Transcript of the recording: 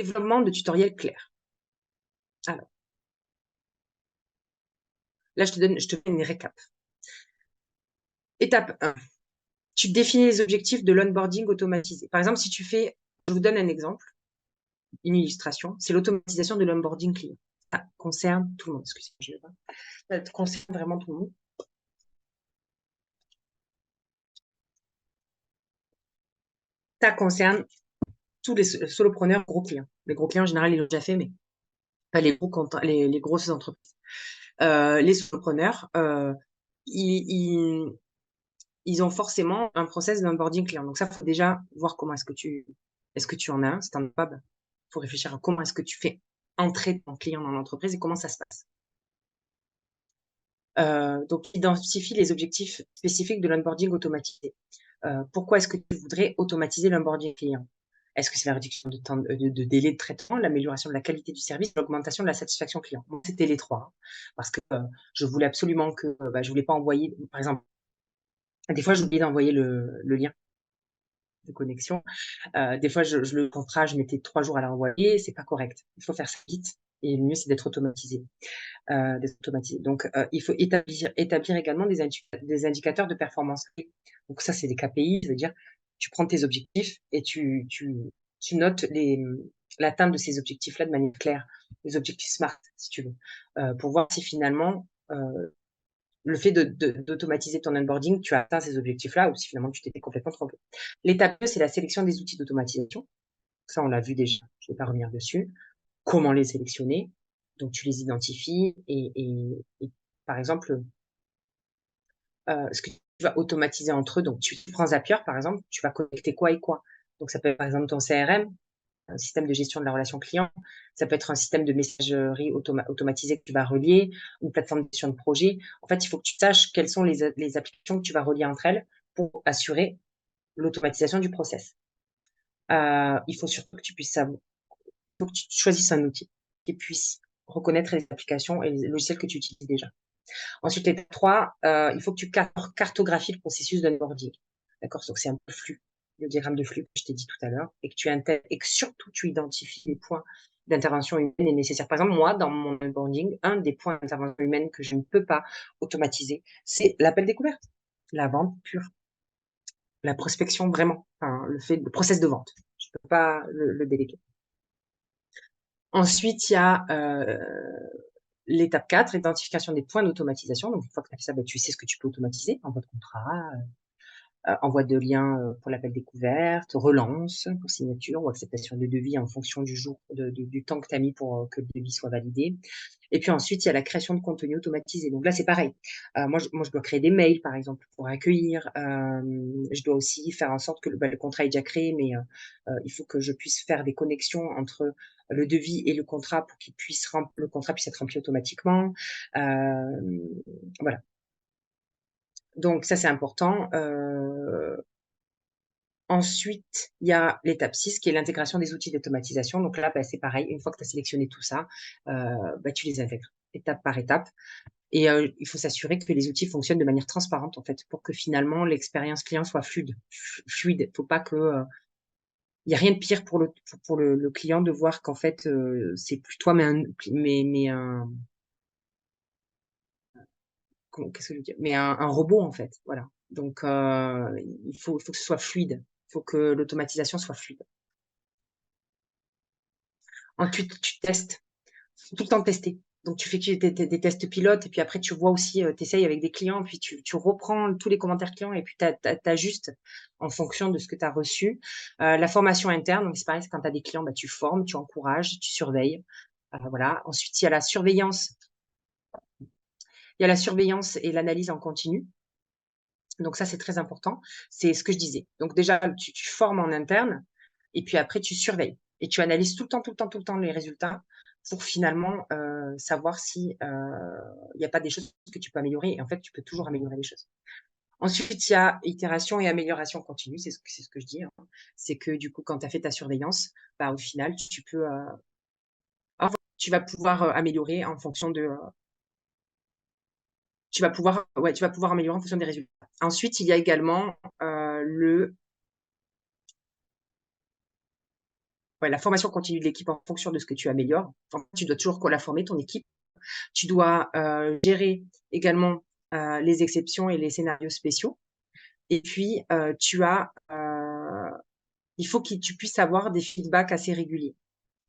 Développement de tutoriels clairs. Alors, là, je te fais une récap. Étape 1, tu définis les objectifs de l'onboarding automatisé. Par exemple, si tu fais, je vous donne un exemple, une illustration, c'est l'automatisation de l'onboarding client. Ça concerne tout le monde. Excusez-moi, je vais pas. Ça concerne vraiment tout le monde. Ça concerne tous les solopreneurs gros clients. Les gros clients, en général, ils l'ont déjà fait, mais pas les grosses entreprises. Les solopreneurs, ils ont forcément un process d'onboarding client. Donc ça, il faut déjà voir comment est-ce que tu en as un. Si tu n'en as pas, il faut réfléchir à comment est-ce que tu fais entrer ton client dans l'entreprise et comment ça se passe. Donc, identifie les objectifs spécifiques de l'onboarding automatisé. Pourquoi est-ce que tu voudrais automatiser l'onboarding client? Est-ce que c'est la réduction de, temps, de délai de traitement, l'amélioration de la qualité du service, l'augmentation de la satisfaction client? Bon, c'était les trois, hein, parce que je voulais absolument que, je voulais pas envoyer, par exemple, des fois, j'oubliais d'envoyer le lien de connexion. Des fois, le contrat, je mettais 3 jours à l'envoyer, c'est pas correct. Il faut faire ça vite et le mieux, c'est d'être automatisé. Donc, il faut établir également des indicateurs de performance. Donc ça, c'est des KPI, ça veut dire tu prends tes objectifs et tu notes l'atteinte de ces objectifs-là de manière claire, les objectifs SMART, si tu veux, pour voir si finalement le fait d'automatiser ton onboarding, tu as atteint ces objectifs-là ou si finalement tu t'étais complètement trompé. L'étape 2, c'est la sélection des outils d'automatisation. Ça, on l'a vu déjà, je ne vais pas revenir dessus. Comment les sélectionner? Donc, tu les identifies et par exemple, ce que tu vas automatiser entre eux. Donc, tu prends Zapier, par exemple, tu vas connecter quoi et quoi. Donc, ça peut être par exemple ton CRM, un système de gestion de la relation client. Ça peut être un système de messagerie automatisé que tu vas relier, une plateforme de gestion de projet. En fait, il faut que tu saches quelles sont les applications que tu vas relier entre elles pour assurer l'automatisation du process. Il faut surtout que tu puisses savoir, il faut que tu choisisses un outil qui puisse reconnaître les applications et les logiciels que tu utilises déjà. Ensuite, l'étape 3, il faut que tu cartographies le processus d'onboarding. D'accord? Donc, c'est un peu le flux, le diagramme de flux que je t'ai dit tout à l'heure, et que surtout tu identifies les points d'intervention humaine nécessaires. Par exemple, moi, dans mon onboarding, un des points d'intervention humaine que je ne peux pas automatiser, c'est l'appel découverte, la vente pure, la prospection vraiment, enfin, le process de vente. Je ne peux pas le déléguer. Ensuite, il y a l'étape 4, identification des points d'automatisation. Donc, une fois que tu as fait ça, tu sais ce que tu peux automatiser, envoi de contrat, envoi de liens pour l'appel découverte, relance pour signature ou acceptation de devis en fonction du jour, du temps que tu as mis pour que le devis soit validé. Et puis ensuite, il y a la création de contenu automatisé. Donc là, c'est pareil. Moi, je dois créer des mails, par exemple, pour accueillir. Je dois aussi faire en sorte que le contrat est déjà créé, mais il faut que je puisse faire des connexions entre le devis et le contrat pour le contrat puisse être rempli automatiquement. Voilà. Donc ça, c'est important. Ensuite, il y a l'étape 6 qui est l'intégration des outils d'automatisation. Donc là, c'est pareil. Une fois que tu as sélectionné tout ça, tu les intègres étape par étape. Et il faut s'assurer que les outils fonctionnent de manière transparente, en fait, pour que finalement l'expérience client soit fluide. Il ne faut pas que... Il n'y a rien de pire pour le client de voir qu'en fait, c'est plus toi, qu'est-ce que je veux dire? Mais un robot, en fait. Voilà. Donc, il faut que ce soit fluide. Il faut que l'automatisation soit fluide. Ensuite, tu testes. Faut tout le temps tester. Donc, tu fais des tests pilotes et puis après, tu vois aussi, tu essayes avec des clients, puis tu reprends tous les commentaires clients et puis tu ajustes en fonction de ce que tu as reçu. La formation interne, donc c'est pareil, c'est quand tu as des clients, tu formes, tu encourages, tu surveilles. Voilà. Ensuite, il y a la surveillance. Il y a la surveillance et l'analyse en continu. Donc ça, c'est très important. C'est ce que je disais. Donc déjà, tu formes en interne et puis après, tu surveilles et tu analyses tout le temps les résultats pour finalement savoir si il n'y a pas des choses que tu peux améliorer. Et en fait, tu peux toujours améliorer les choses. Ensuite, il y a itération et amélioration continue. C'est ce que je dis, hein. C'est que du coup, quand tu as fait ta surveillance, au final, tu vas pouvoir améliorer en fonction de... tu vas pouvoir améliorer en fonction des résultats. Ensuite, il y a également le Ouais, la formation continue de l'équipe en fonction de ce que tu améliores. Enfin, tu dois toujours la former, ton équipe. Tu dois, gérer également, les exceptions et les scénarios spéciaux et puis, il faut que tu puisses avoir des feedbacks assez réguliers.